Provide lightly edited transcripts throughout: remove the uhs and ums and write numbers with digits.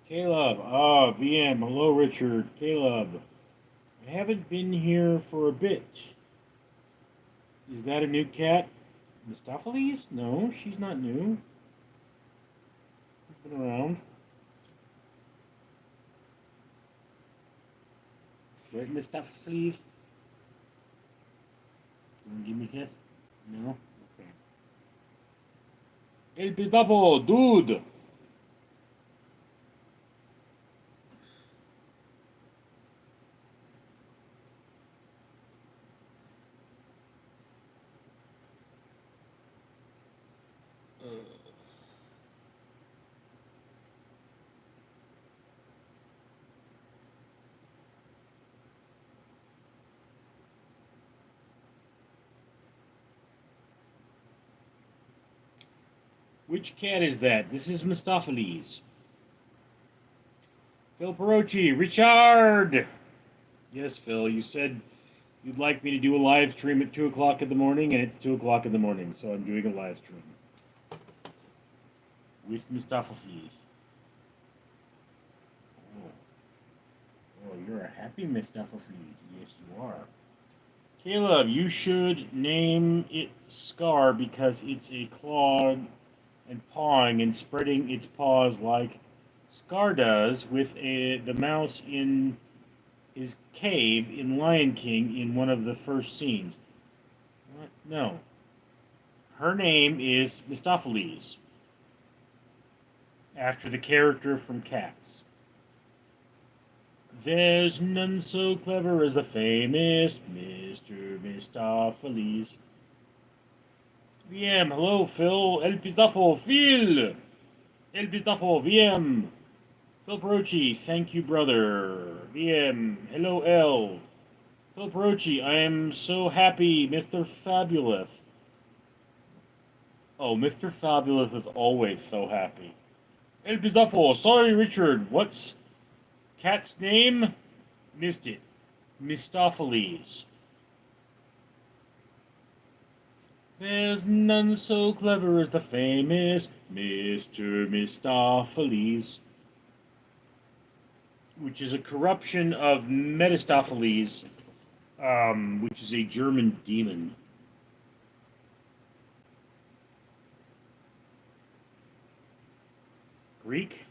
Caleb. Ah, VM. Hello, Richard. Caleb. I haven't been here for a bit. Is that a new cat? Mistopheles? No, she's not new. She's been around. Right, Mistopheles? You want to give me a kiss? No? Okay. El Pistafo, dude! Which cat is that? This is Mistopheles. Phil Perochi, Richard! Yes, Phil, you said you'd like me to do a live stream at 2 o'clock in the morning, and it's 2 o'clock in the morning, so I'm doing a live stream. With Mistopheles. Oh. Oh, you're a happy Mistopheles. Yes, you are. Caleb, you should name it Scar because it's a clawed and pawing and spreading its paws like Scar does with the mouse in his cave in Lion King in one of the first scenes. What? No. Her name is Mistopheles, after the character from Cats. There's none so clever as the famous Mr. Mistopheles. VM, hello Phil. El Pistafo, Phil! El Pistafo, VM. Phil Perochi, thank you, brother. VM, hello L. Phil Perochi, I am so happy, Mr. Fabulous. Oh, Mr. Fabulous is always so happy. El Pistafo, sorry Richard, what's cat's name? Missed it. Mistopheles. There's none so clever as the famous Mr. Mistopheles, which is a corruption of Metastopheles, which is a German demon. Greek?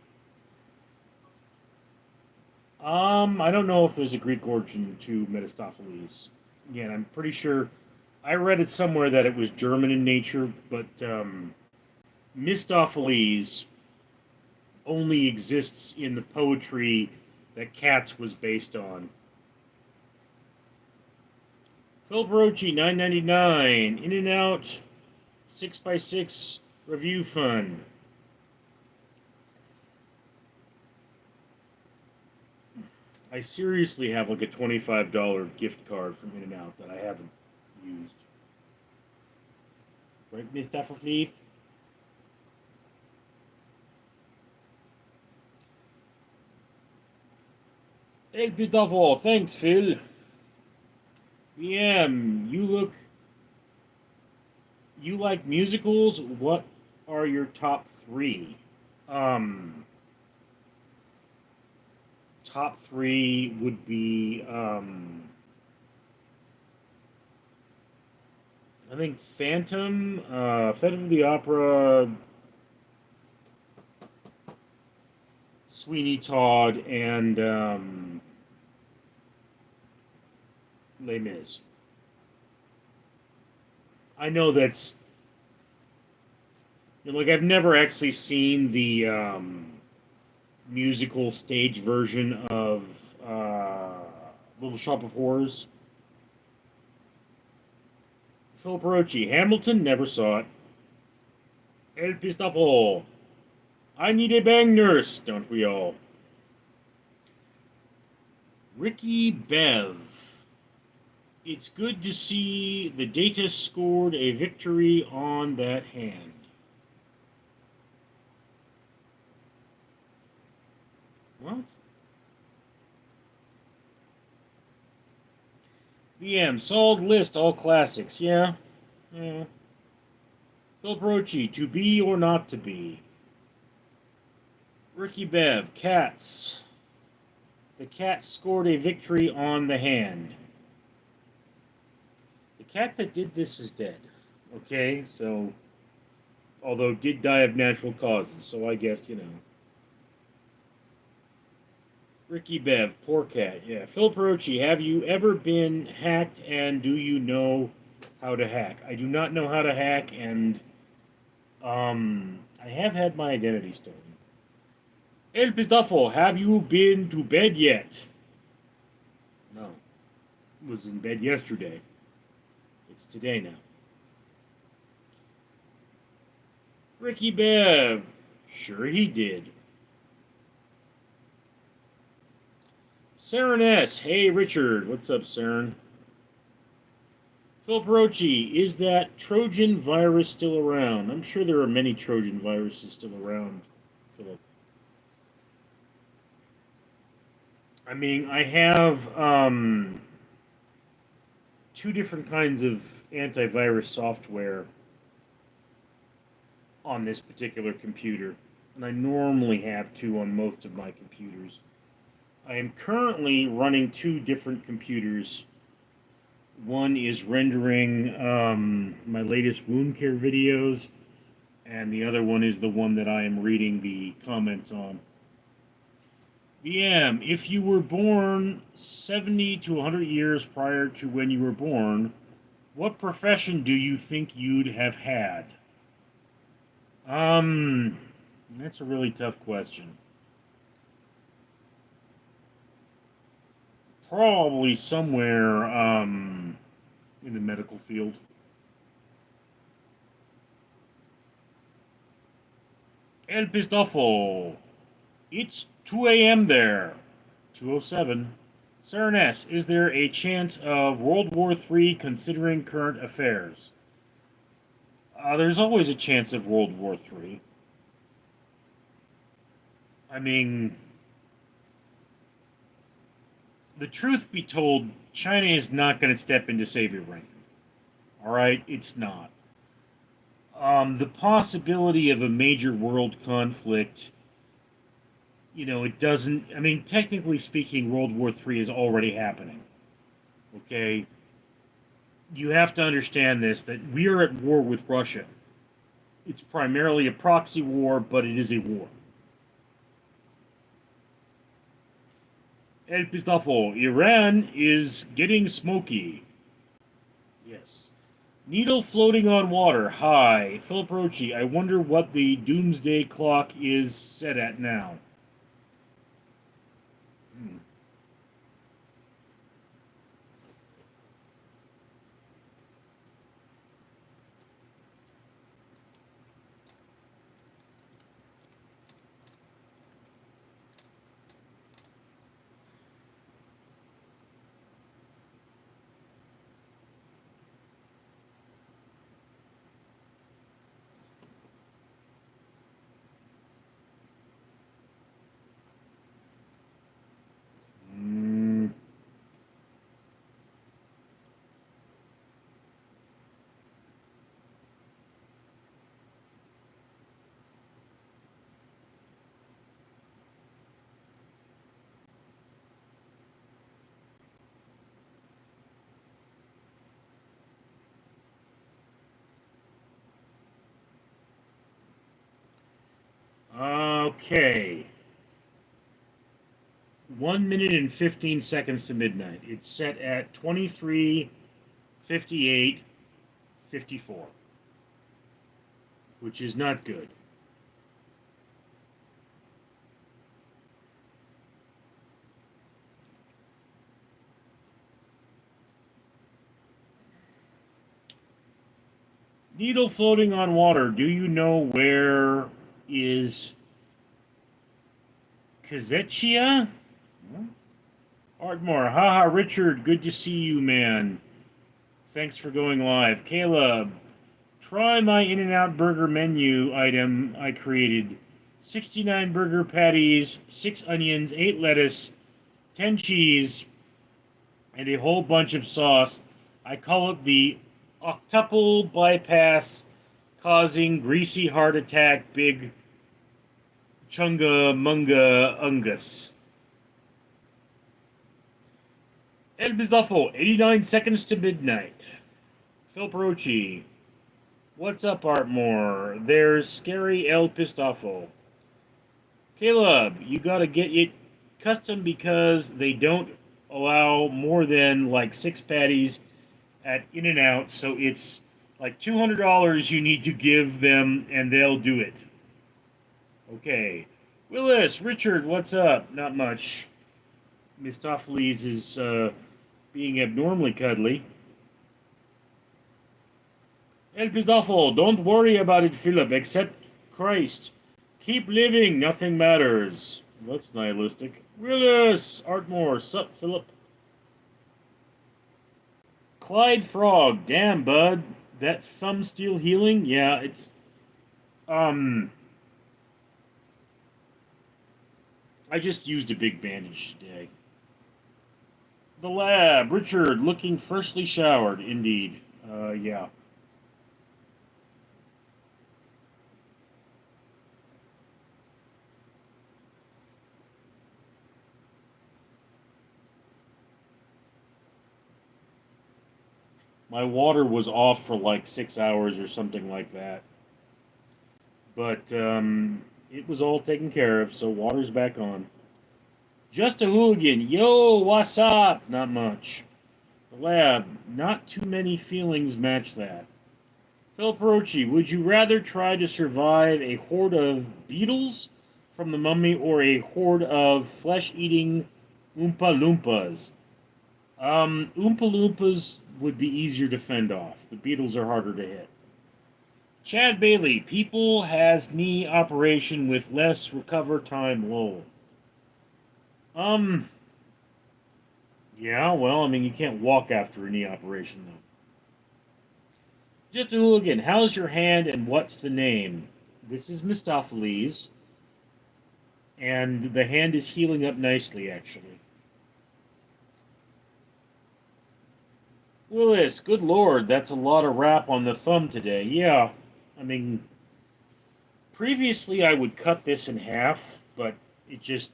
I don't know if there's a Greek origin to Metastopheles. Again, I'm pretty sure I read it somewhere that it was German in nature, but Mistopheles only exists in the poetry that Cats was based on. Phil Brochi, 9.99. In and Out 6x6 Review Fund. I seriously have like a $25 gift card from In and Out that I haven't used. Right, Mistopheles? El Pistafo, thanks, Phil. VM, you like musicals? What are your top three? Um, Top three would be, I think Phantom of the Opera, Sweeney Todd, and Les Mis. I know that's like I've never actually seen the musical stage version of Little Shop of Horrors. Philip Rochi, Hamilton, never saw it. El Pistafo, I need a bang nurse, don't we all? Ricky Bev, it's good to see the Data scored a victory on that hand. What? VM, solid list, all classics. Yeah. Yeah. Phil Brochi, to be or not to be? Ricky Bev, cats. The cat scored a victory on the hand. The cat that did this is dead. Okay, so although did die of natural causes, so I guess, you know. Ricky Bev, poor cat. Yeah. Phil Perucci, have you ever been hacked and do you know how to hack? I do not know how to hack, and I have had my identity stolen. El Pistafo, have you been to bed yet? No. Was in bed yesterday. It's today now. Ricky Bev, sure he did. Saren S. Hey, Richard. What's up, Saren? Phil Perochi, is that Trojan virus still around? I'm sure there are many Trojan viruses still around, Philip. I mean, I have two different kinds of antivirus software on this particular computer, and I normally have two on most of my computers. I am currently running two different computers. One is rendering my latest wound care videos, and the other one is the one that I am reading the comments on. VM, if you were born 70 to 100 years prior to when you were born, what profession do you think you'd have had? That's a really tough question. Probably somewhere in the medical field. El Pistofo. It's 2 a.m. there. 2:07. Saren S., is there a chance of World War III considering current affairs? There's always a chance of World War III. I mean, the truth be told, China is not going to step in to save Iran. All right? It's not. The possibility of a major world conflict, you know, it doesn't. I mean, technically speaking, World War III is already happening. Okay? You have to understand this, that we are at war with Russia. It's primarily a proxy war, but it is a war. El Pistafo, Iran is getting smoky. Yes. Needle floating on water. Hi. Philip Rochi, I wonder what the doomsday clock is set at now. Hmm. Okay. 1 minute and 15 seconds to midnight. It's set at 23:58:54, which is not good. Needle floating on water. Do you know where is Kazechia? Ardmore. Haha, Richard. Good to see you, man. Thanks for going live. Caleb. Try my In-N-Out burger menu item I created. 69 burger patties, 6 onions, 8 lettuce, 10 cheese, and a whole bunch of sauce. I call it the octuple bypass causing greasy heart attack big Chunga Munga Ungus. El Bizuffle, 89 seconds to midnight. Phil Perucci. What's up, Artmore? There's Scary El Pistofo. Caleb, you gotta get it custom because they don't allow more than like 6 patties at In-N-Out, so it's like $200 you need to give them and they'll do it. Okay. Willis, Richard, what's up? Not much. Mistopheles is being abnormally cuddly. El Pistofo, don't worry about it, Philip, except Christ. Keep living, nothing matters. That's nihilistic. Willis, Artmore, sup, Philip. Clyde Frog, damn, bud. That thumb still healing? Yeah, it's, I just used a big bandage today. The lab, Richard, looking freshly showered, indeed. Yeah. My water was off for like 6 hours or something like that. But it was all taken care of, so water's back on. Just a hooligan. Yo, what's up? Not much. The lab. Not too many feelings match that. Phil Perucci, would you rather try to survive a horde of beetles from the mummy or a horde of flesh-eating Oompa Loompas? Oompa Loompas would be easier to fend off. The beetles are harder to hit. Chad Bailey, people has knee operation with less recover time low. Yeah, well, I mean, you can't walk after a knee operation, though. Just a hooligan, how's your hand and what's the name? This is Mistopheles, and the hand is healing up nicely, actually. Willis, good lord, that's a lot of wrap on the thumb today. Yeah, I mean, previously I would cut this in half, but it just,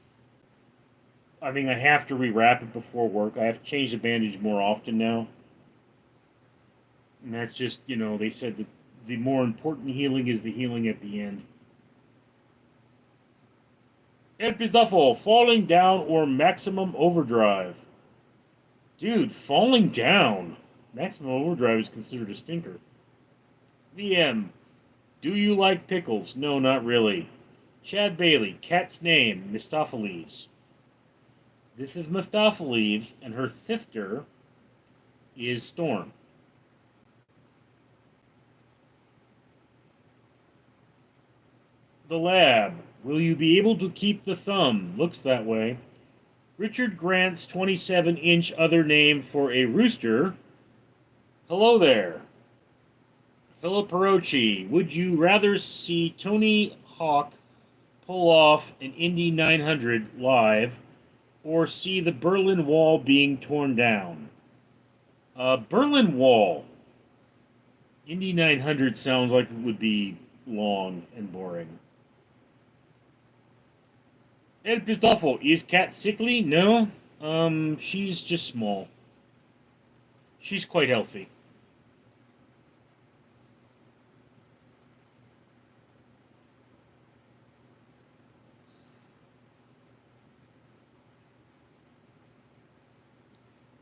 I mean, I have to rewrap it before work. I have to change the bandage more often now. And that's just, they said that the more important healing is the healing at the end. Epistuffle, falling down or maximum overdrive. Dude, falling down. Maximum overdrive is considered a stinker. VM, do you like pickles? No, not really. Chad Bailey, cat's name, Mistopheles. This is Mistopheles, and her sister is Storm. The lab. Will you be able to keep the thumb? Looks that way. Richard Grant's 27-inch other name for a rooster. Hello there. Philip Perucci. Would you rather see Tony Hawk pull off an Indy 900 live or see the Berlin Wall being torn down? Berlin Wall. Indy 900 sounds like it would be long and boring. El Pistofo, is Cat sickly? No. She's just small. She's quite healthy.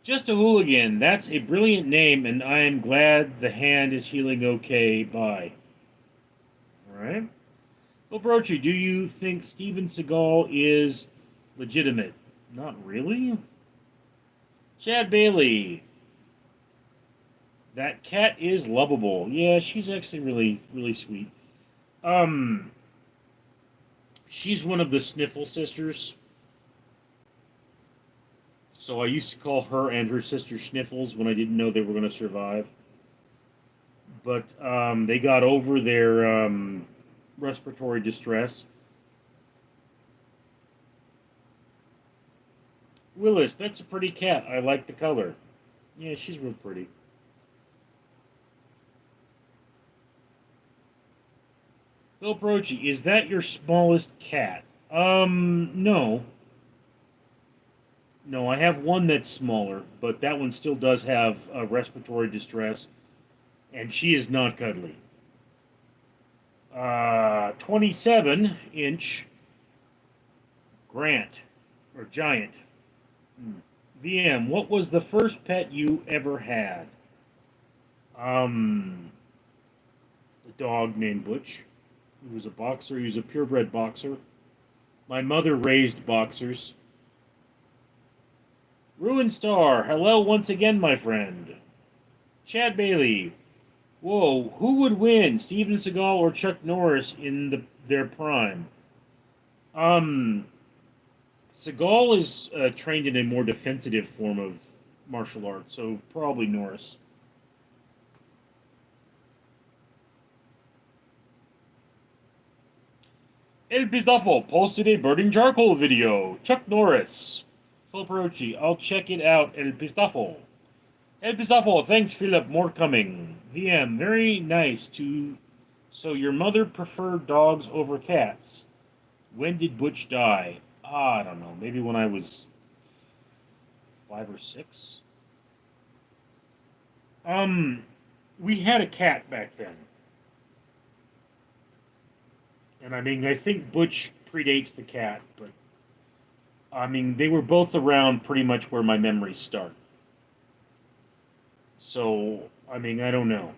Just a hooligan. That's a brilliant name, and I am glad the hand is healing okay. Bye. Alright. Well, Brochi, do you think Steven Seagal is legitimate? Not really. Chad Bailey. That cat is lovable. Yeah, she's actually really, really sweet. She's one of the Sniffle sisters. So I used to call her and her sister Sniffles when I didn't know they were going to survive. But they got over their respiratory distress. Willis, that's a pretty cat. I like the color. Yeah, she's real pretty. Bill Brochi, is that your smallest cat? No. No, I have one that's smaller, but that one still does have respiratory distress, and she is not cuddly. 27-inch Grant, or Giant. VM, what was the first pet you ever had? Um, a dog named Butch. He was a boxer. He was a purebred boxer. My mother raised boxers. Ruin Star, hello once again, my friend. Chad Bailey, whoa, who would win, Steven Seagal or Chuck Norris in their prime? Um, Seagal is trained in a more defensive form of martial arts, so probably Norris. El Pistafo posted a burning charcoal video. Chuck Norris. Philip Rochi, I'll check it out. El Pistafo. El Pistafo, thanks, Philip. More coming. VM, very nice to. So your mother preferred dogs over cats. When did Butch die? I don't know. Maybe when I was 5 or 6. We had a cat back then. And I mean, I think Butch predates the cat, but I mean, they were both around pretty much where my memories start. So, I mean, I don't know.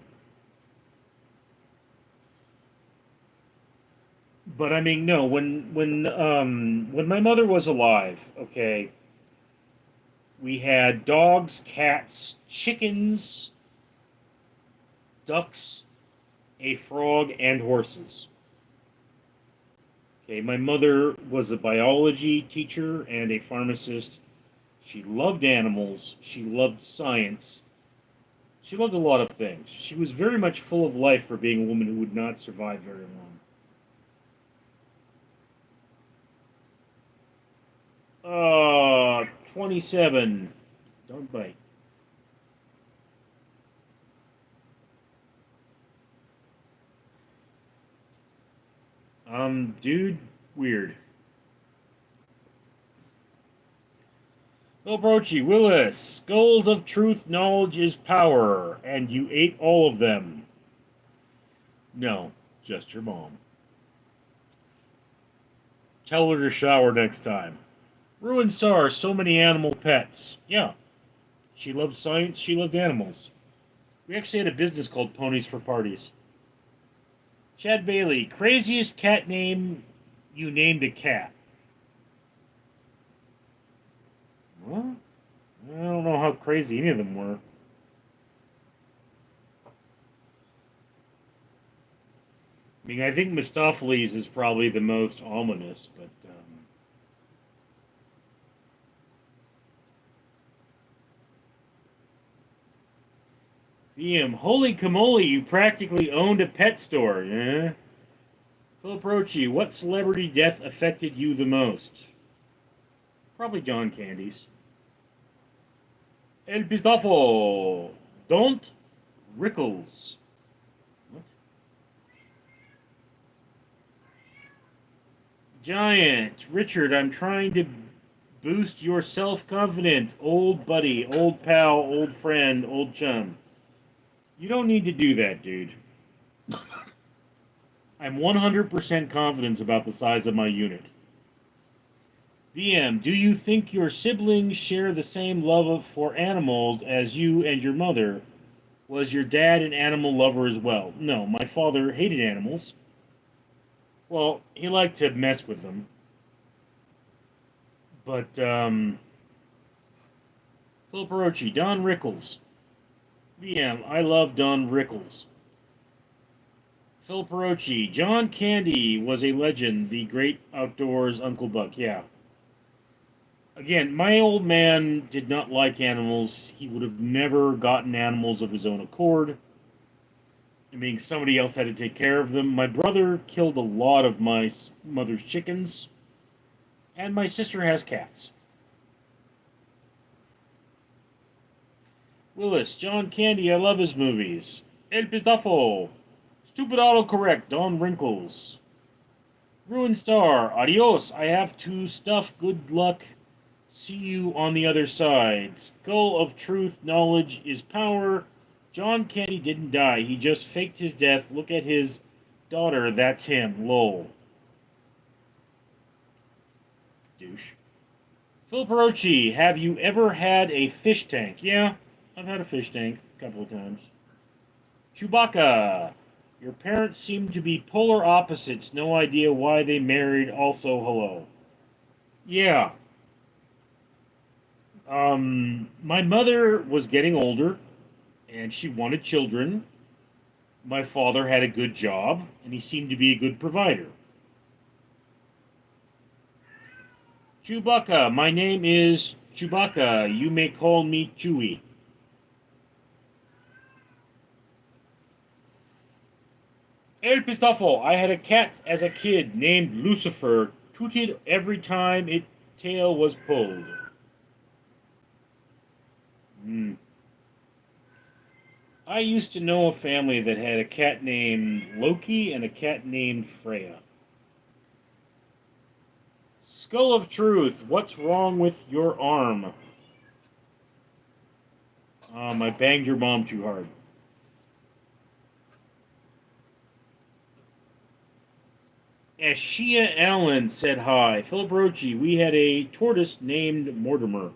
But I mean, no, when my mother was alive, okay, we had dogs, cats, chickens, ducks, a frog, and horses. Okay, my mother was a biology teacher and a pharmacist. She loved animals. She loved science. She loved a lot of things. She was very much full of life for being a woman who would not survive very long. 27. Don't bite. Dude, weird. Bill Brochi, Willis, skulls of truth, knowledge is power, and you ate all of them. No, just your mom. Tell her to shower next time. Ruined Star, so many animal pets. Yeah, she loved science, she loved animals. We actually had a business called Ponies for Parties. Chad Bailey, craziest cat name you named a cat. Well, I don't know how crazy any of them were. I mean, I think Mistopheles is probably the most ominous, but BM, holy camole, you practically owned a pet store, eh? Philip Rochi, what celebrity death affected you the most? Probably John Candy's. El Pistafo, don't Rickles. What? Giant, Richard, I'm trying to boost your self-confidence. Old buddy, old pal, old friend, old chum. You don't need to do that, dude. I'm 100% confident about the size of my unit. VM, do you think your siblings share the same love for animals as you and your mother? Was your dad an animal lover as well? No, my father hated animals. Well, he liked to mess with them. But, Philip Rochi, Don Rickles. VM, I love Don Rickles. Phil Perochi, John Candy was a legend, the great outdoors Uncle Buck. Yeah. Again, my old man did not like animals. He would have never gotten animals of his own accord. I mean, somebody else had to take care of them. My brother killed a lot of my mother's chickens, and my sister has cats. Willis, John Candy, I love his movies. El Pistafo. Stupid autocorrect, Don Wrinkles. Ruined Star, adios. I have to stuff. Good luck. See you on the other side. Skull of Truth, knowledge is power. John Candy didn't die. He just faked his death. Look at his daughter. That's him. Lol. Douche. Phil Perochi, have you ever had a fish tank? Yeah, I've had a fish tank a couple of times. Chewbacca. Your parents seem to be polar opposites. No idea why they married. Also, hello. Yeah. My mother was getting older, and she wanted children. My father had a good job, and he seemed to be a good provider. Chewbacca. My name is Chewbacca. You may call me Chewie. El Pistafo. I had a cat as a kid named Lucifer. Tooted every time its tail was pulled. Hmm. I used to know a family that had a cat named Loki and a cat named Freya. Skull of Truth. What's wrong with your arm? I banged your mom too hard. Ashia Allen said hi. Philip Rochi, we had a tortoise named Mortimer.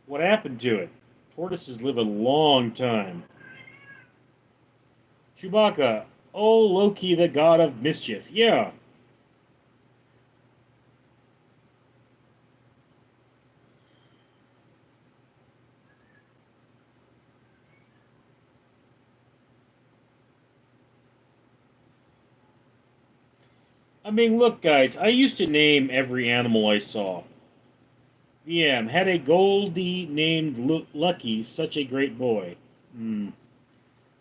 What happened to it? Tortoises live a long time. Chewbacca, oh Loki, the god of mischief. Yeah. I mean, look, guys, I used to name every animal I saw. VM had a Goldie named Lucky, such a great boy. Hmm.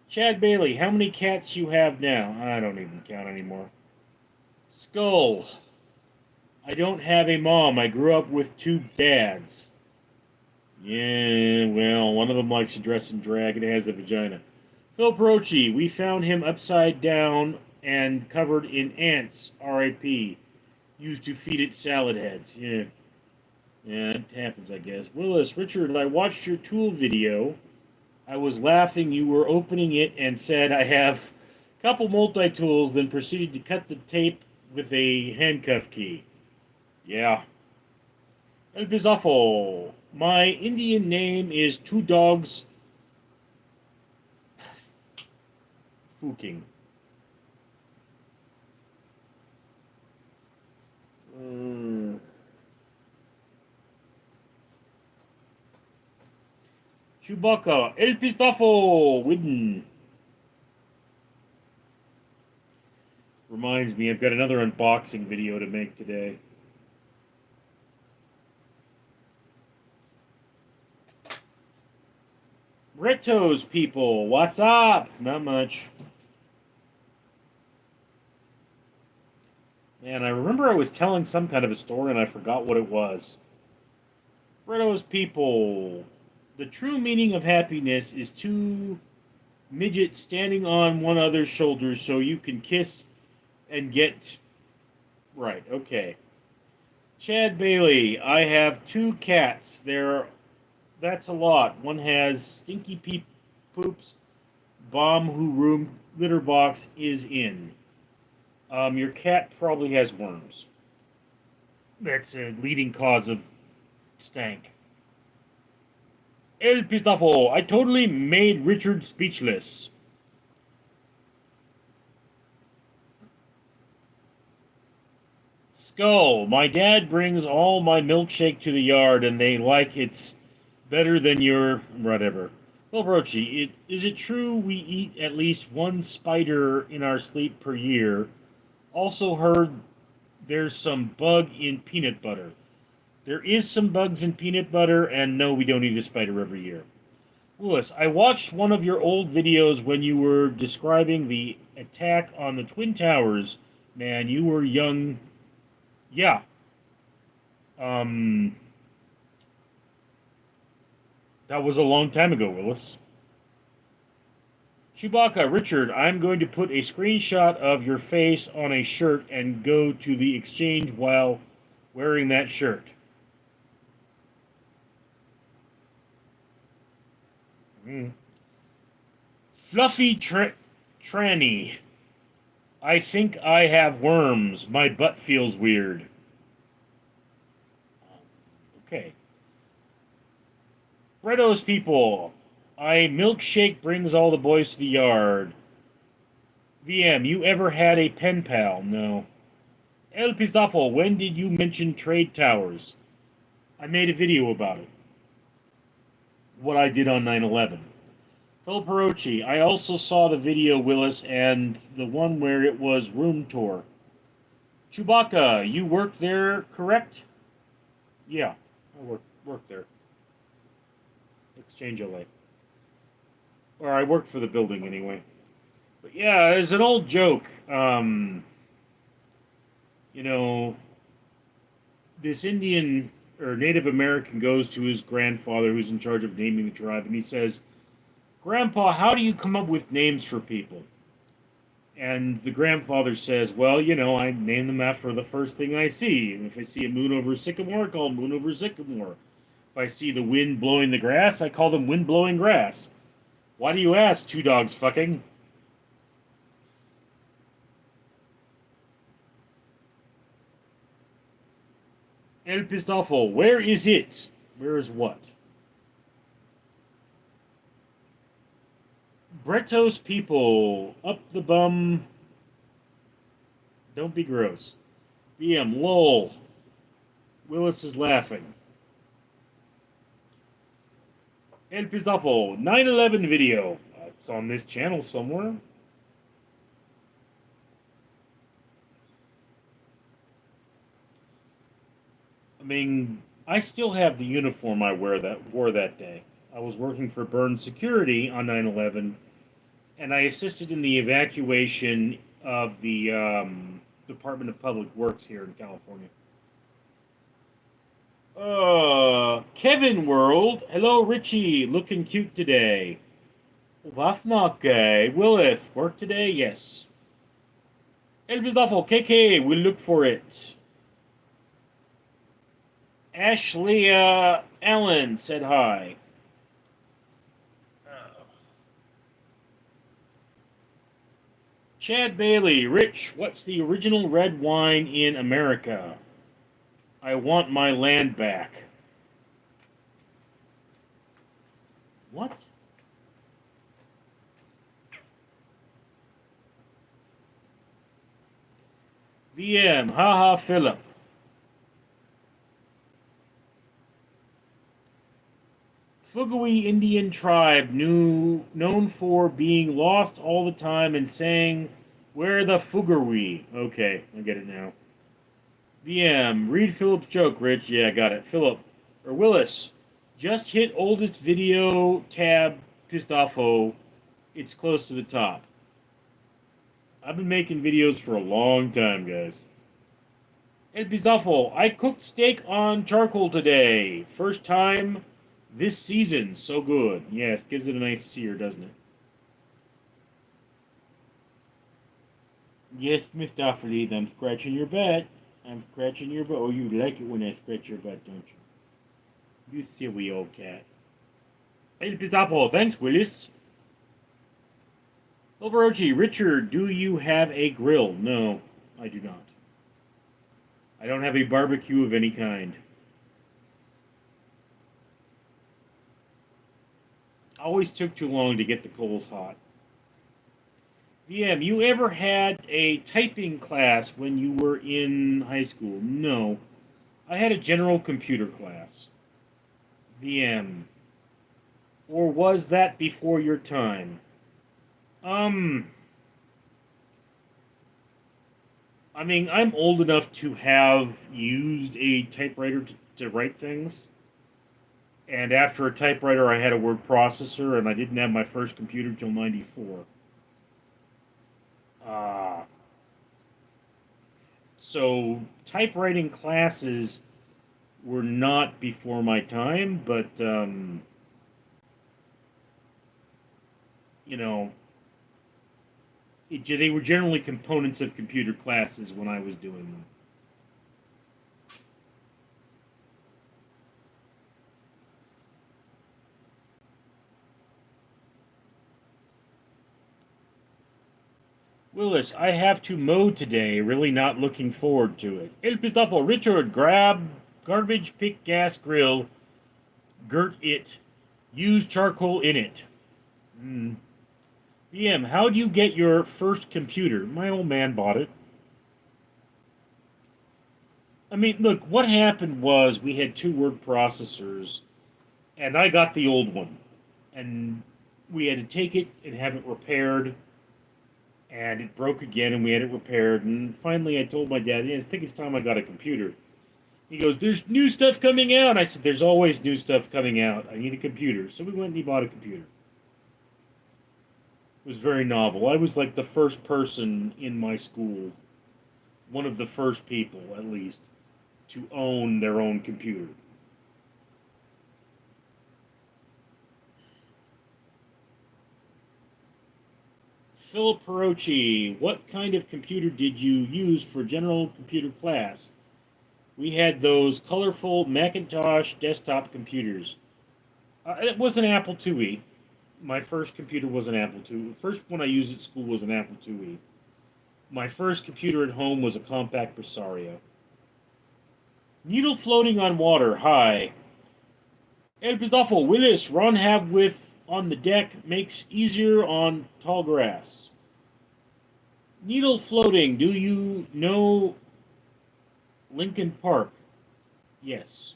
Chad Bailey, how many cats you have now? I don't even count anymore. Skull. I don't have a mom. I grew up with two dads. Yeah, well, one of them likes to dress in drag and has a vagina. Phil Perochi, we found him upside down and covered in ants. R.I.P. Used to feed it salad heads. Yeah. Yeah, it happens, I guess. Willis, Richard, I watched your tool video. I was laughing. You were opening it and said, I have a couple multi-tools, then proceeded to cut the tape with a handcuff key. Yeah. El Bizafo. My Indian name is Two Dogs Fuking. Chewbacca. El Pistafo. Widden. Reminds me, I've got another unboxing video to make today. Retos people, what's up? Not much. Man, I remember I was telling some kind of a story and I forgot what it was. Retos people, the true meaning of happiness is two midgets standing on one another's shoulders so you can kiss and get... Right, okay. Chad Bailey, I have two cats. That's a lot. One has stinky poops. Bomb who room litter box is in. Your cat probably has worms. That's a leading cause of stank. El Pistafo, I totally made Richard speechless. Skull, my dad brings all my milkshake to the yard and they like it's better than your whatever. Well, Brochi, is it true we eat at least one spider in our sleep per year? Also heard there's some bug in peanut butter. There is some bugs in peanut butter, and no, we don't eat a spider every year. Lewis, I watched one of your old videos when you were describing the attack on the Twin Towers. Man, you were young. Yeah. Um, that was a long time ago, Willis. Chewbacca, Richard, I'm going to put a screenshot of your face on a shirt and go to the exchange while wearing that shirt. Mm. Fluffy Tranny. I think I have worms. My butt feels weird. Okay. Bretto's people. I milkshake brings all the boys to the yard. VM, you ever had a pen pal? No. El Pistafo, when did you mention trade towers? I made a video about it. What I did on 9/11. Phil Perochi, I also saw the video, Willis, and the one where it was room tour. Chewbacca, you work there, correct? Yeah, I work there. Exchange LA. Or I work for the building anyway. But yeah, there's an old joke. You know, this Indian or Native American goes to his grandfather who's in charge of naming the tribe, and he says, Grandpa, how do you come up with names for people? And the grandfather says, well, I name them after the first thing I see. And if I see a moon over sycamore, I call them moon over sycamore. If I see the wind blowing the grass, I call them wind blowing grass. Why do you ask, two dogs fucking? El Pistolfo, where is it? Where is what? Bretto's people, up the bum. Don't be gross. BM, lol. Willis is laughing. El Pistolfo, 9/11 video. It's on this channel somewhere. I mean, I still have the uniform I wore that day. I was working for Burn Security on 9/11, and I assisted in the evacuation of the Department of Public Works here in California. Kevin World. Hello, Richie. Looking cute today. Well, that's not gay. Willith, work today? Yes. El Bizdafo, KK, we'll look for it. Ashley Allen said hi. Chad Bailey, Rich, what's the original red wine in America? I want my land back. What? VM, haha, Philip. Fugawi Indian tribe known for being lost all the time and saying, where the Fugawi? Okay, I get it now. VM, read Philip's joke, Rich. Yeah, got it. Philip, or Willis, just hit oldest video tab, Pistafo. It's close to the top. I've been making videos for a long time, guys. El Pistafo, I cooked steak on charcoal today. First time this season. So good. Yes, gives it a nice sear, doesn't it? Yes, Miss Daffodils, I'm scratching your butt. I'm scratching your butt. Oh, you like it when I scratch your butt, don't you? You silly old cat. El Pistafo, thanks, Willis. Ilbarochi, Richard, do you have a grill? No, I do not. I don't have a barbecue of any kind. Always took too long to get the coals hot. VM, you ever had a typing class when you were in high school? No. I had a general computer class. VM. Or was that before your time? I mean, I'm old enough to have used a typewriter to write things. And after a typewriter, I had a word processor, and I didn't have my first computer till 94. So typewriting classes were not before my time, but, you know, they were generally components of computer classes when I was doing them. Willis, I have to mow today. Really not looking forward to it. El Pistafo, Richard, grab garbage pick gas grill, girt it, use charcoal in it. BM, how do you get your first computer? My old man bought it. I mean, look, what happened was we had two word processors, and I got the old one. And we had to take it and have it repaired, and it broke again, and we had it repaired. And finally, I told my dad, I think it's time I got a computer. He goes, "There's new stuff coming out." I said, "There's always new stuff coming out. I need a computer." So we went and he bought a computer. It was very novel. I was like the first person in my school, one of the first people, at least, to own their own computer. Philip Perochi, what kind of computer did you use for general computer class? We had those colorful Macintosh desktop computers. It was an Apple IIe. My first computer was an Apple II. The first one I used at school was an Apple IIe. My first computer at home was a compact Presario. Needle floating on water. Hi. El Pistafo, Willis, run have with on the deck makes easier on tall grass. Needle floating. Do you know Lincoln Park? Yes.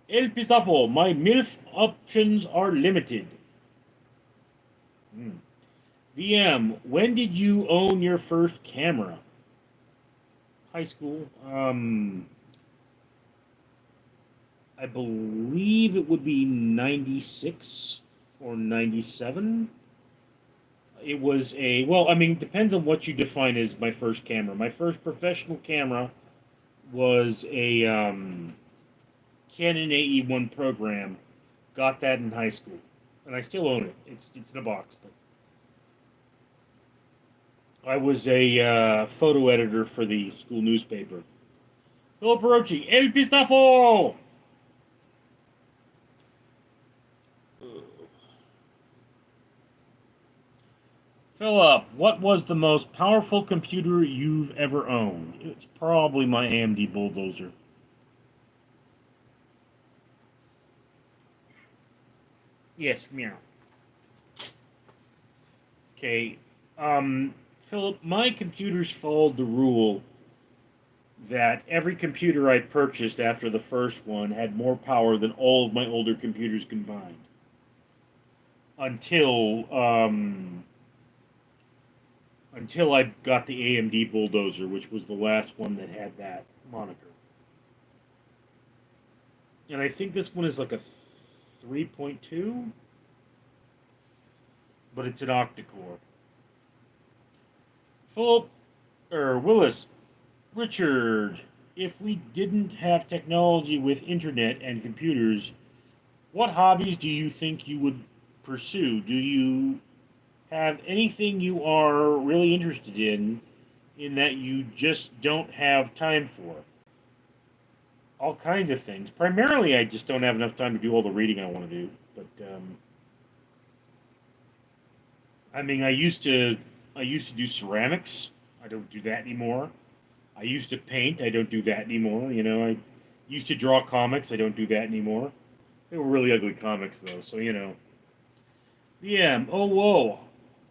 El Pistafo, my MILF options are limited. VM, when did you own your first camera? High school. I believe it would be 96 or 97. It was well, I mean, it depends on what you define as my first camera. My first professional camera was a Canon AE1 program. Got that in high school, and I still own it. It's in a box, but I was a photo editor for the school newspaper. Philip Perochi, El Pistafo! Philip, what was the most powerful computer you've ever owned? It's probably my AMD Bulldozer. Yes, meow. Okay, Philip, my computers followed the rule that every computer I purchased after the first one had more power than all of my older computers combined. Until I got the AMD Bulldozer, which was the last one that had that moniker. And I think this one is like a 3.2, but it's an octa-core. Philip, Willis, Richard, if we didn't have technology with internet and computers, what hobbies do you think you would pursue? Do you have anything you are really interested in that you just don't have time for? All kinds of things. Primarily, I just don't have enough time to do all the reading I want to do. But I mean, I used to do ceramics. I don't do that anymore. I used to paint. I don't do that anymore. You know, I used to draw comics. I don't do that anymore. They were really ugly comics, though. So you know. Yeah. Oh, whoa.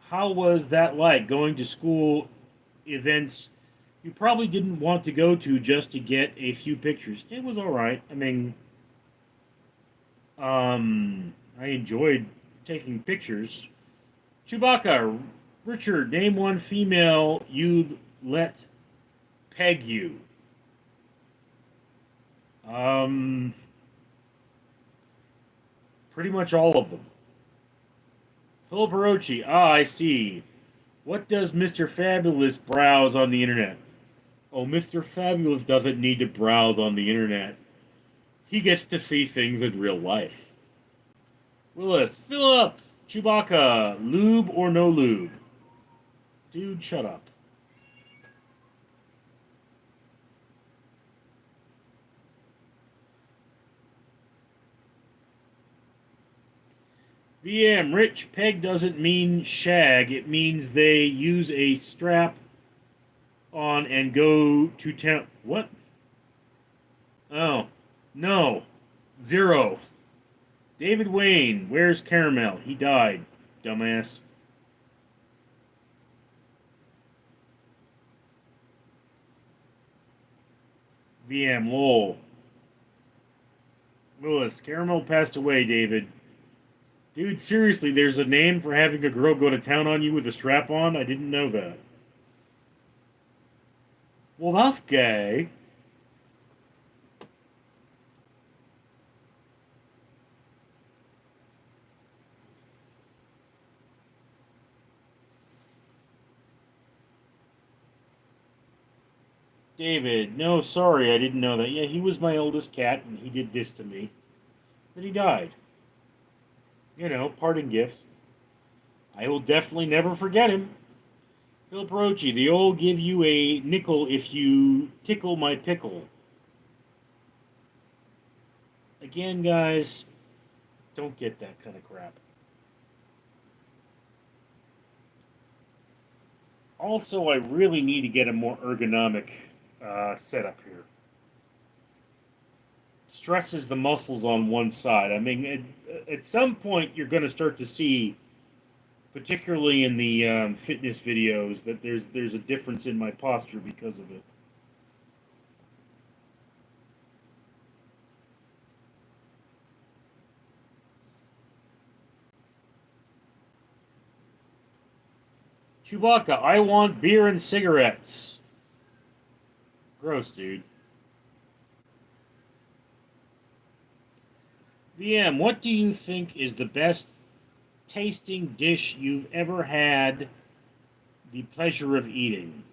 How was that like going to school events you probably didn't want to go to just to get a few pictures? It was all right. I mean, I enjoyed taking pictures. Chewbacca, Richard, name one female you'd let peg you. Pretty much all of them. Philip Perochi, I see. What does Mr. Fabulous browse on the internet? Oh, Mr. Fabulous doesn't need to browse on the internet. He gets to see things in real life. Willis, Philip, Chewbacca, lube or no lube? Dude, shut up. VM, rich peg doesn't mean shag. It means they use a strap on and go to town. What? Oh, no. Zero. David Wayne, where's Caramel? He died, dumbass. VM, lol. Lewis, Caramel passed away, David. Dude, seriously, there's a name for having a girl go to town on you with a strap on? I didn't know that. Well, that's gay. David, no, sorry, I didn't know that. Yeah, he was my oldest cat, and he did this to me. Then he died. You know, parting gift. I will definitely never forget him. Philip Rochi, the old give you a nickel if you tickle my pickle. Again, guys, don't get that kind of crap. Also, I really need to get a more ergonomic setup here. Stresses the muscles on one side. I mean, at some point, you're going to start to see, particularly in the fitness videos, that there's a difference in my posture because of it. Chewbacca, I want beer and cigarettes. Gross, dude. VM, what do you think is the best tasting dish you've ever had the pleasure of eating?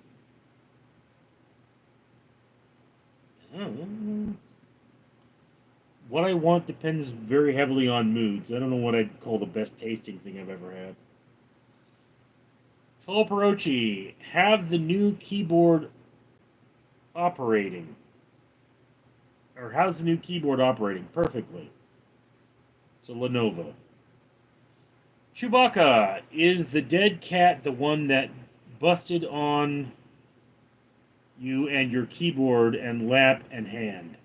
What I want depends very heavily on moods. I don't know what I'd call the best tasting thing I've ever had. Philip Rochi, have the new keyboard operating? Or how's the new keyboard operating? Perfectly. It's a Lenovo. Chewbacca, is the dead cat the one that busted on you and your keyboard and lap and hand?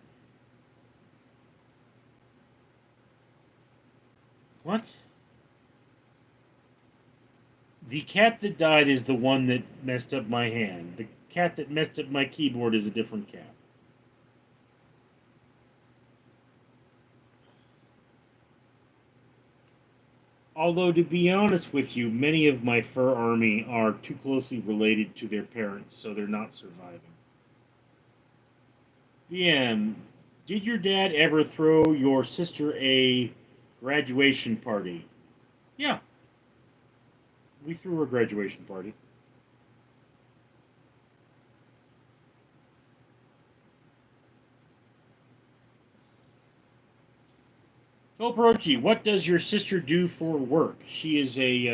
What? The cat that died is the one that messed up my hand. The cat that messed up my keyboard is a different cat. Although, to be honest with you, many of my fur army are too closely related to their parents, so they're not surviving. VM, did your dad ever throw your sister a graduation party? Yeah, we threw her a graduation party. Phil Perochi, what does your sister do for work? She is a,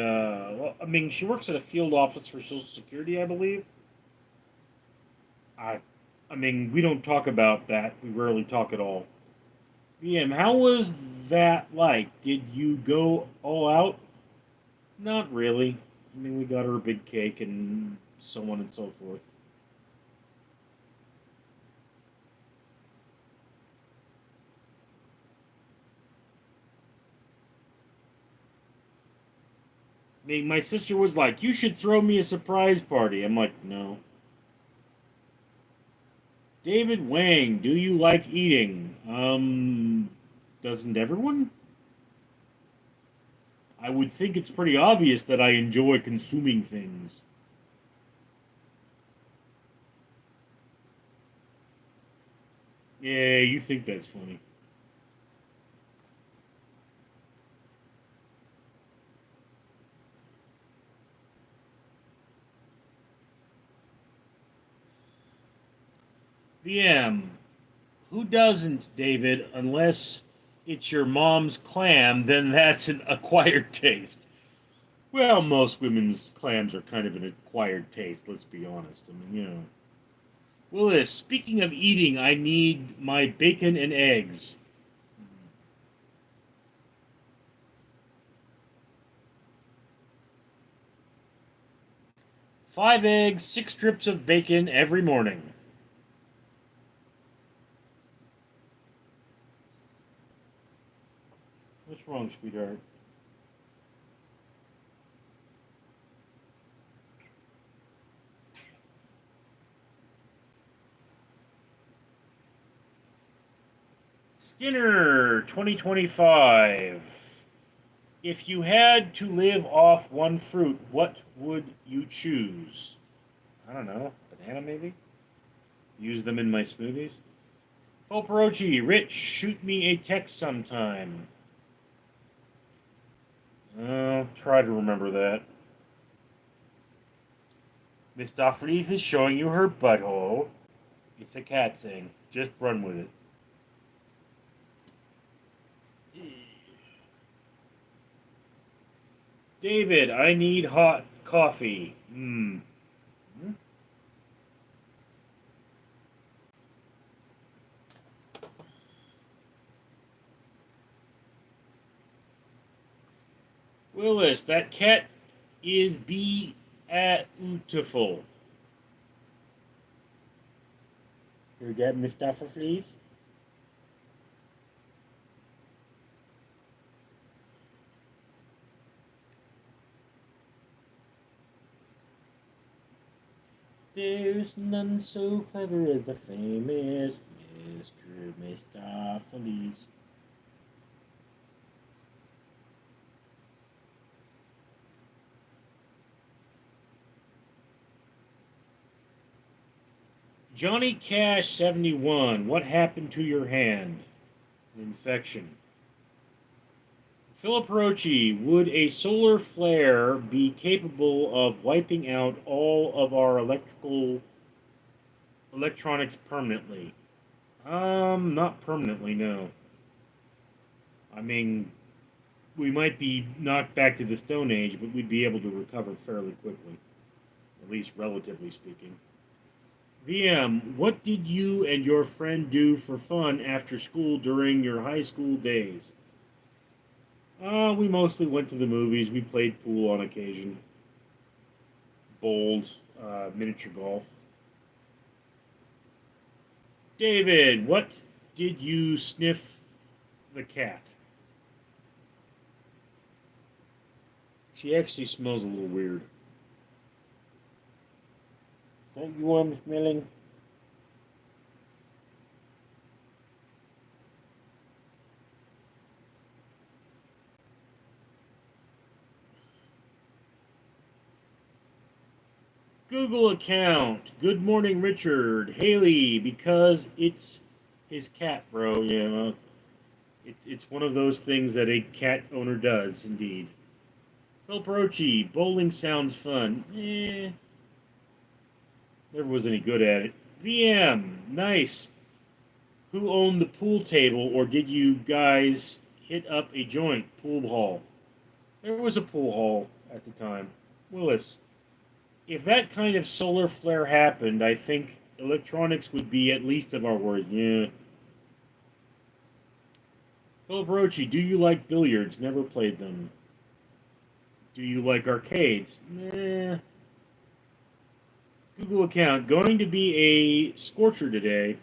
well, I mean, she works at a field office for Social Security, I believe. I, I mean, we don't talk about that. We rarely talk at all. VM, how was that like? Did you go all out? Not really. I mean, we got her a big cake and so on and so forth. I mean, my sister was like, "You should throw me a surprise party." I'm like, "No." David Wang, do you like eating? Doesn't everyone? I would think it's pretty obvious that I enjoy consuming things. Yeah, you think that's funny. VM, who doesn't, David, unless it's your mom's clam, then that's an acquired taste. Well, most women's clams are kind of an acquired taste, let's be honest. I mean, you know. Willis, speaking of eating, I need my bacon and eggs. 5 eggs, 6 strips of bacon every morning. What's wrong, sweetheart? Skinner, 2025. If you had to live off one fruit, what would you choose? I don't know. Banana, maybe? Use them in my smoothies? Fulperochi, Rich, shoot me a text sometime. Oh, try to remember that. Miss Doffrey's is showing you her butthole. It's a cat thing. Just run with it. David, I need hot coffee. Hmm. Willis, that cat is beautiful. Hear that, Miss Doffrey's? There's none so clever as the famous Mr. Mistopheles. Johnny Cash 71. What happened to your hand? An infection. Philip Rochi, would a solar flare be capable of wiping out all of our electronics permanently? Not permanently, no. I mean, we might be knocked back to the Stone Age, but we'd be able to recover fairly quickly, at least relatively speaking. VM, what did you and your friend do for fun after school during your high school days? We mostly went to the movies. We played pool on occasion, bowled, miniature golf. David, what did you sniff the cat? She actually smells a little weird. Is that you I'm smelling? Google account. Good morning, Richard. Haley, because it's his cat, bro. Yeah, well, it's one of those things that a cat owner does, indeed. Phil Perochi, bowling sounds fun. Never was any good at it. VM, nice. Who owned the pool table, or did you guys hit up a joint pool hall? There was a pool hall at the time. Willis, if that kind of solar flare happened, I think electronics would be at least of our worth. Yeah. Philip Rochi, do you like billiards? Never played them. Do you like arcades? Nah. Google account, going to be a scorcher today.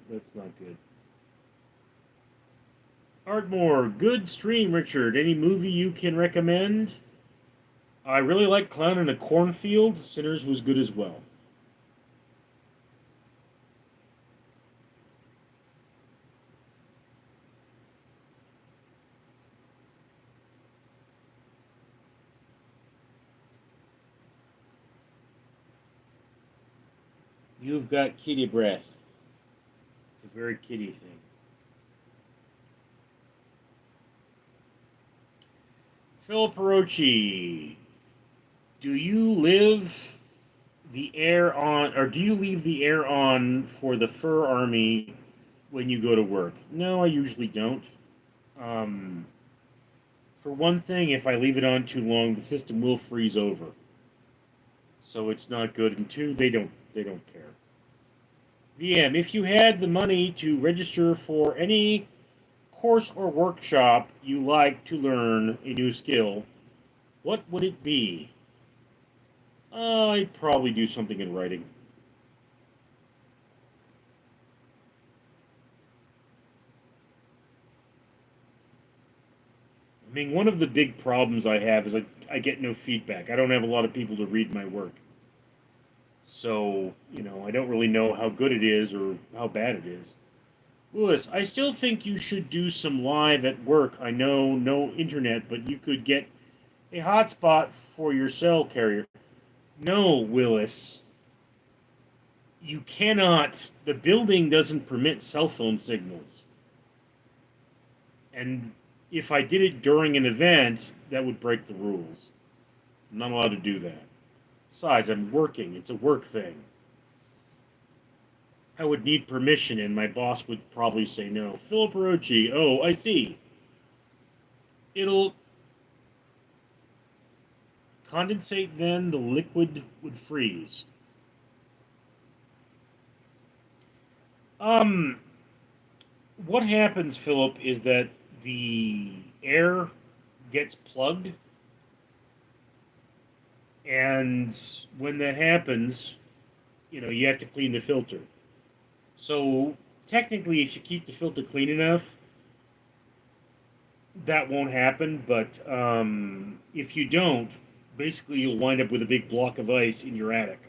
That's not good. Ardmore, good stream, Richard. Any movie you can recommend? I really like Clown in a Cornfield. Sinners was good as well. You've got kitty breath. It's a very kitty thing. Philip Perochi, do you live the air on, or do you leave the air on for the fur army when you go to work? No, I usually don't. Um, For one thing, if I leave it on too long, the system will freeze over. So it's not good. And two, they don't care. VM, if you had the money to register for any course or workshop you like to learn a new skill, what would it be? I'd probably do something in writing. I mean, one of the big problems I have is I get no feedback. I don't have a lot of people to read my work. So, I don't really know how good it is or how bad it is. Lewis, I still think you should do some live at work. I know no internet, but you could get a hotspot for your cell carrier. No, Willis, you cannot. The building doesn't permit cell phone signals. And if I did it during an event, that would break the rules. I'm not allowed to do that. Besides, I'm working. It's a work thing. I would need permission, and my boss would probably say no. Philip Rochi, oh, I see. It'll condensate, then the liquid would freeze. Um, what happens, Philip, is that the air gets plugged, and when that happens, you have to clean the filter. So technically, if you keep the filter clean enough, that won't happen. But if you don't, basically you'll wind up with a big block of ice in your attic.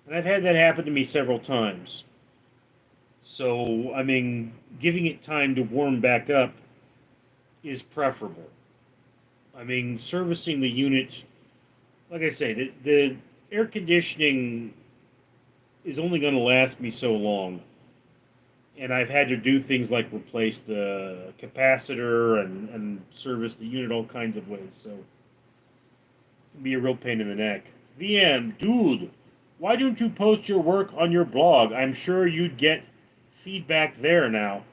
And I've had that happen to me several times. So, I mean, giving it time to warm back up is preferable. I mean, servicing the unit, like I say, the air conditioning is only going to last me so long. And I've had to do things like replace the capacitor and service the unit all kinds of ways. So it can be a real pain in the neck. VM, dude, why don't you post your work on your blog? I'm sure you'd get feedback there now.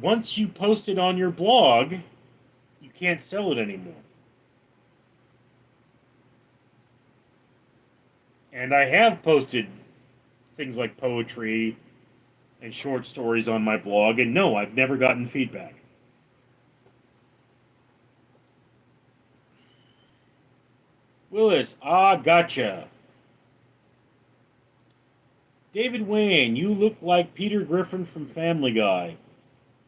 Once you post it on your blog, you can't sell it anymore. And I have posted things like poetry and short stories on my blog, and no, I've never gotten feedback. Willis, gotcha. David Wayne, you look like Peter Griffin from Family Guy.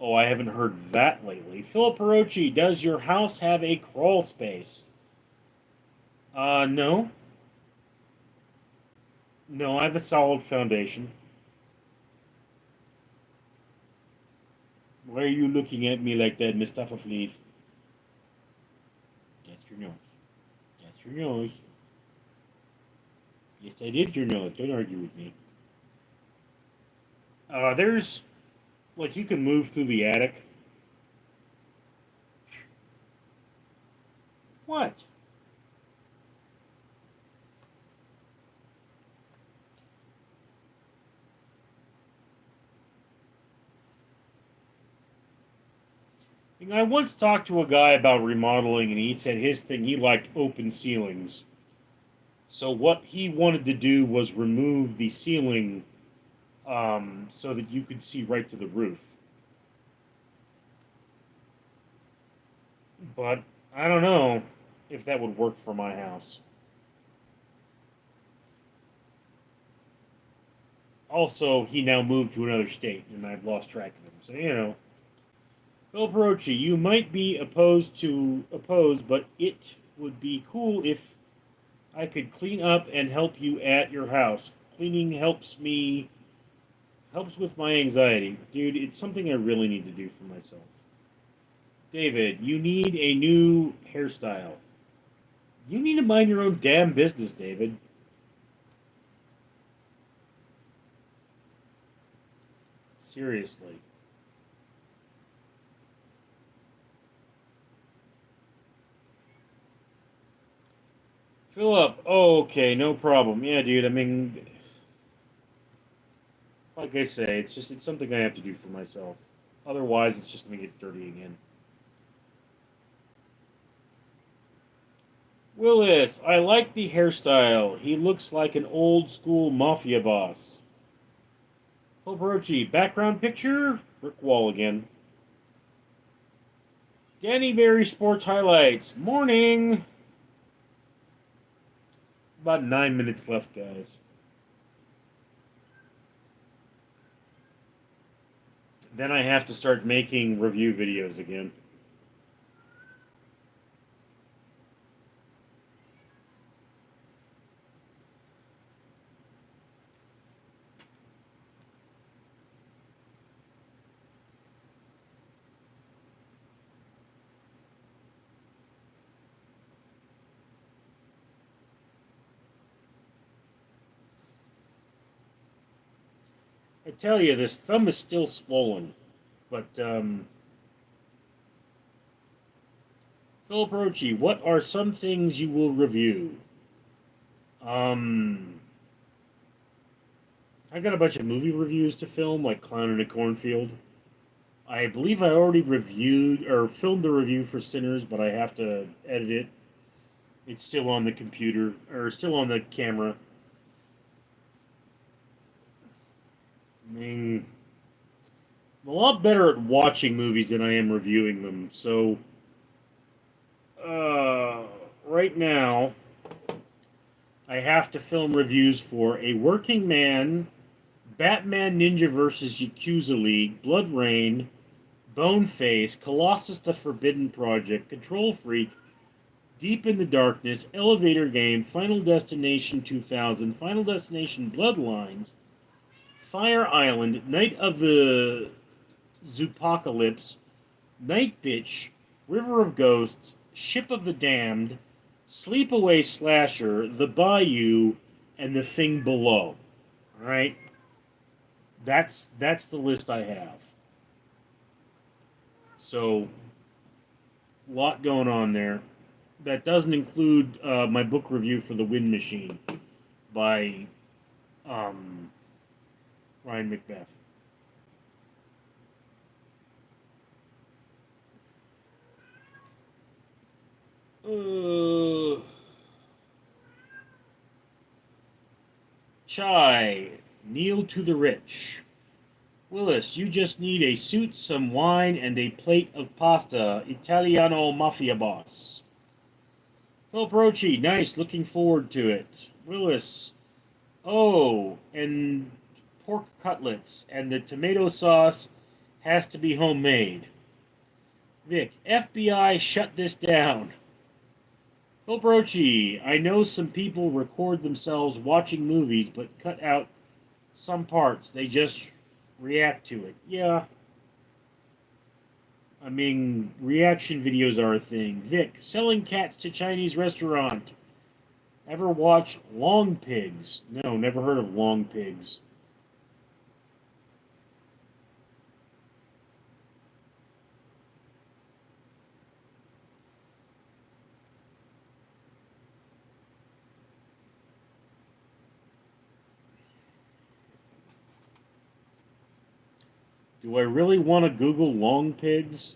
Oh, I haven't heard that lately. Philip Perochi, does your house have a crawl space? No. No, I have a solid foundation. Why are you looking at me like that, Mustafa Fleef? That's your nose. That's your nose. Yes, that is your nose. Don't argue with me. There's, like, you can move through the attic. What? I once talked to a guy about remodeling, and he said his thing, he liked open ceilings. So what he wanted to do was remove the ceiling so that you could see right to the roof. But I don't know if that would work for my house. Also, he now moved to another state, and I've lost track of him. So, Bill Perochi, you might be opposed, but it would be cool if I could clean up and help you at your house. Cleaning helps with my anxiety. Dude, it's something I really need to do for myself. David, you need a new hairstyle. You need to mind your own damn business, David. Seriously. Philip, oh, okay, no problem. Yeah, dude, I mean, like I say, it's something I have to do for myself. Otherwise, it's just gonna get dirty again. Willis, I like the hairstyle. He looks like an old school mafia boss. Hilbrochi, background picture? Brick wall again. Danny Berry Sports Highlights. Morning! About 9 minutes left, guys. Then I have to start making review videos again. I tell you, this thumb is still swollen. But, Philip Rochi, what are some things you will review? Um, I got a bunch of movie reviews to film, like Clown in a Cornfield. I believe I already reviewed or filmed the review for Sinners, but I have to edit it. It's still on the computer, or still on the camera. I mean, I'm a lot better at watching movies than I am reviewing them. So, right now, I have to film reviews for A Working Man, Batman Ninja vs. Yakuza League, Blood Rain, Boneface, Colossus the Forbidden Project, Control Freak, Deep in the Darkness, Elevator Game, Final Destination 2000, Final Destination Bloodlines, Fire Island, Night of the Zoopocalypse, Night Bitch, River of Ghosts, Ship of the Damned, Sleepaway Slasher, The Bayou, and The Thing Below. Alright? That's the list I have. So, a lot going on there. That doesn't include my book review for The Wind Machine by Ryan Macbeth. Chai, kneel to the rich. Willis, you just need a suit, some wine, and a plate of pasta. Italiano Mafia Boss. Philip Rochi, nice, looking forward to it. Willis, oh, and pork cutlets, and the tomato sauce has to be homemade. Vic, FBI, shut this down. Philip Rochi, I know some people record themselves watching movies, but cut out some parts. They just react to it. Yeah. I mean, reaction videos are a thing. Vic, selling cats to Chinese restaurant. Ever watch Long Pigs? No, never heard of Long Pigs. Do I really want to Google Long Pigs?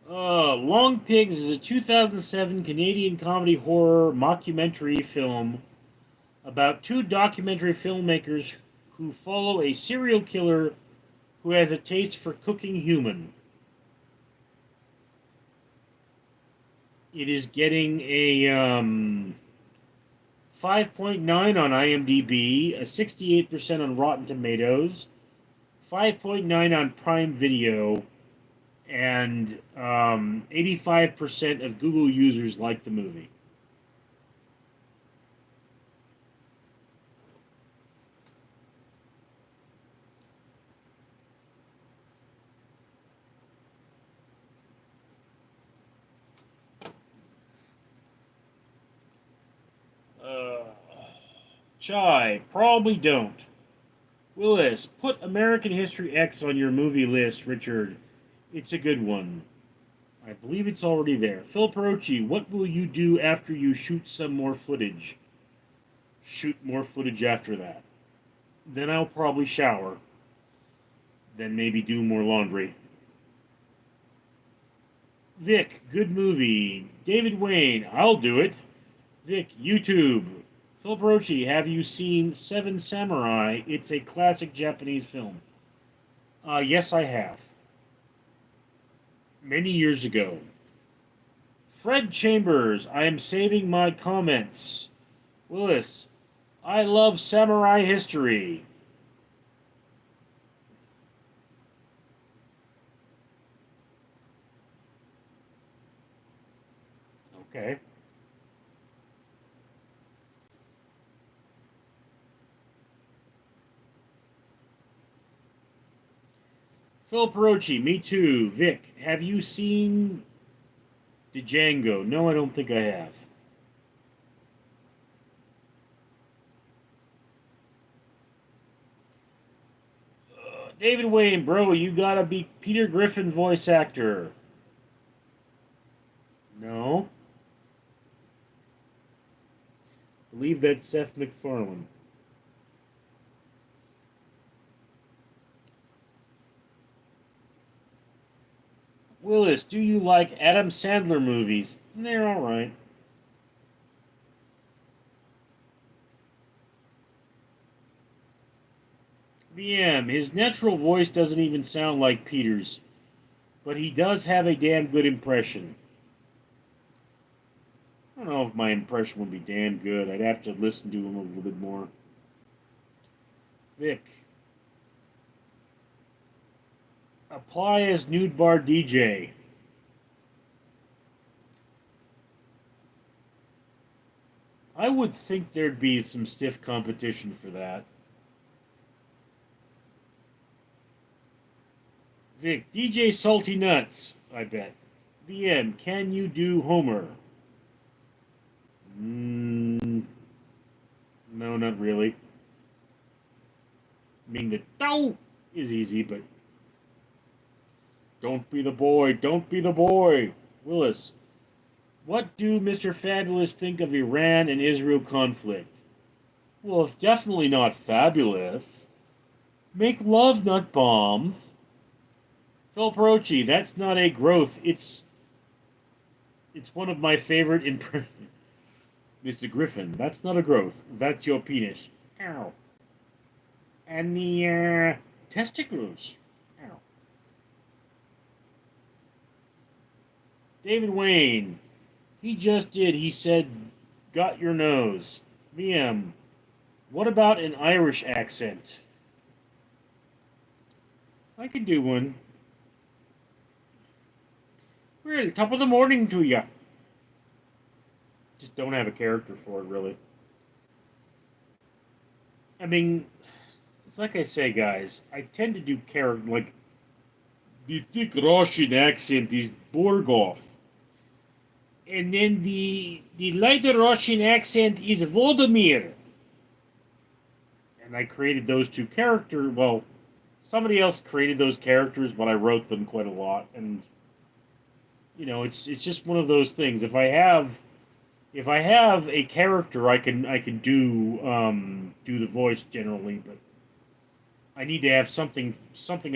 Long Pigs is a 2007 Canadian comedy horror mockumentary film about two documentary filmmakers who follow a serial killer who has a taste for cooking human. It is getting a 5.9 on IMDb, a 68% on Rotten Tomatoes, 5.9 on Prime Video, and 85% of Google users like the movie. Chai, probably don't. Willis, put American History X on your movie list, Richard. It's a good one. I believe it's already there. Phil Perochi, what will you do after you shoot some more footage? shoot more footage after that. Then I'll probably shower. Then maybe do more laundry. Vic, good movie. David Wayne, I'll do it. Vic, YouTube. Phil Brochi, have you seen Seven Samurai? It's a classic Japanese film. Yes, I have. Many years ago. Fred Chambers, I am saving my comments. Willis, I love samurai history. Okay. Phil Perochi, me too. Vic, have you seen Django? No, I don't think I have. David Wayne, bro, you gotta be Peter Griffin voice actor. No. I believe that's Seth MacFarlane. Willis, do you like Adam Sandler movies? They're alright. VM, his natural voice doesn't even sound like Peter's, but he does have a damn good impression. I don't know if my impression would be damn good. I'd have to listen to him a little bit more. Vic, apply as nude bar DJ. I would think there'd be some stiff competition for that. Vic, DJ Salty Nuts, I bet. VM, can you do Homer? No, not really. I mean, the "no" is easy, but don't be the boy, don't be the boy. Willis, what do Mr. Fabulous think of Iran and Israel conflict? Well, it's definitely not fabulous. Make love, not bombs. Phil Perochi, that's not a growth. It's one of my favorite impressions. Mr. Griffin, that's not a growth. That's your penis. Ow. And the testicles. Ow. David Wayne, he just did. He said, got your nose. VM, what about an Irish accent? I could do one. Well, top of the morning to ya. Just don't have a character for it, really. I mean, it's like I say, guys. I tend to do character like the thick Russian accent is Borgov, and then the lighter Russian accent is Volodymyr. And I created those two characters. Well, somebody else created those characters, but I wrote them quite a lot, and it's just one of those things. If I have a character, I can do the voice generally, but I need to have something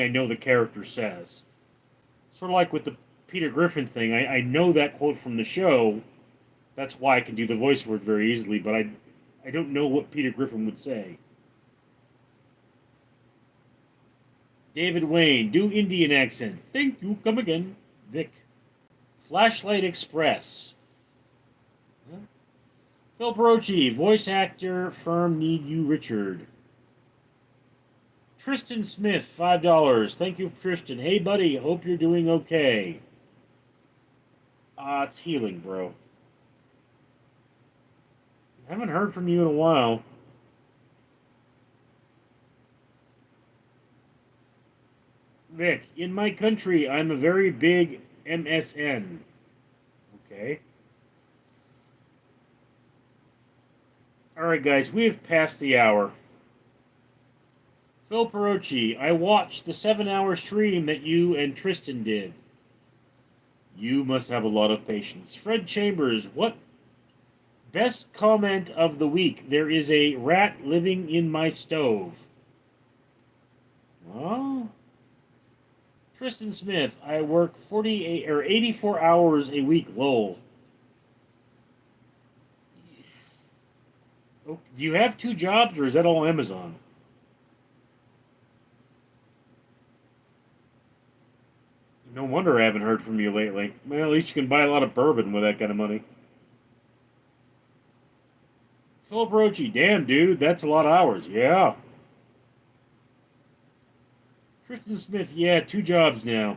I know the character says. Sort of like with the Peter Griffin thing, I know that quote from the show. That's why I can do the voice for it very easily, but I don't know what Peter Griffin would say. David Wayne, do Indian accent. Thank you. Come again, Vic. Flashlight Express. Huh? Phil Brochi, voice actor firm need you, Richard. Tristan Smith, $5. Thank you, Tristan. Hey, buddy, hope you're doing okay. It's healing, bro. Haven't heard from you in a while. Vic, in my country, I'm a very big MSN. Okay. Alright, guys, we have passed the hour. Phil Perochi, I watched the 7-hour stream that you and Tristan did. You must have a lot of patience. Fred Chambers, what Best comment of the week. There is a rat living in my stove. Well, Tristan Smith, I work 48 or 84 hours a week. Lol. Oh, do you have two jobs, or is that all Amazon? No wonder I haven't heard from you lately. Well, at least you can buy a lot of bourbon with that kind of money. Philip Rochi, damn, dude, that's a lot of hours. Yeah. Tristan Smith, yeah, two jobs now.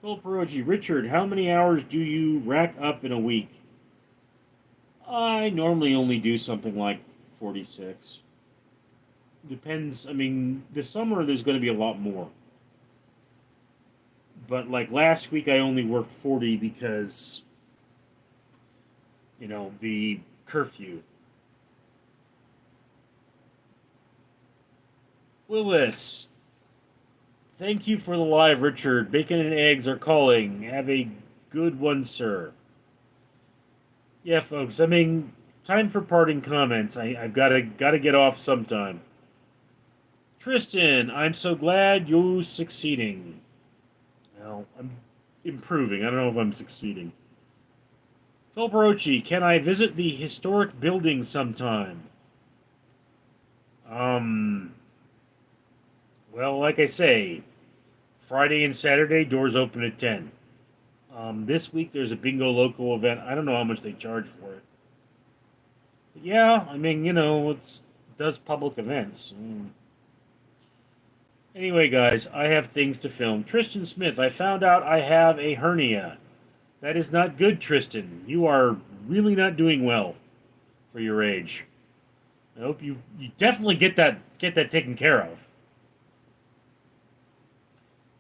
Philip Rochi, Richard, how many hours do you rack up in a week? I normally only do something like 46. Depends. I mean, this summer there's going to be a lot more. But like last week, I only worked 40 because, the curfew. Willis, thank you for the live, Richard. Bacon and eggs are calling. Have a good one, sir. Yeah, folks. I mean, time for parting comments. I've gotta get off sometime. Tristan, I'm so glad you're succeeding. Well, I'm improving. I don't know if I'm succeeding. Phil Barochi, can I visit the historic building sometime? Um, well, like I say, Friday and Saturday, doors open at 10. This week there's a Bingo Loco event. I don't know how much they charge for it. But yeah, I mean, it does public events. Anyway, guys, I have things to film. Tristan Smith, I found out I have a hernia. That is not good, Tristan. You are really not doing well for your age. I hope you definitely get that taken care of.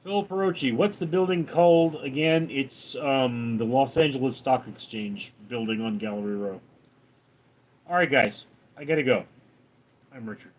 Phil Perochi, what's the building called again? It's the Los Angeles Stock Exchange building on Gallery Row. All right, guys, I gotta go. I'm Richard.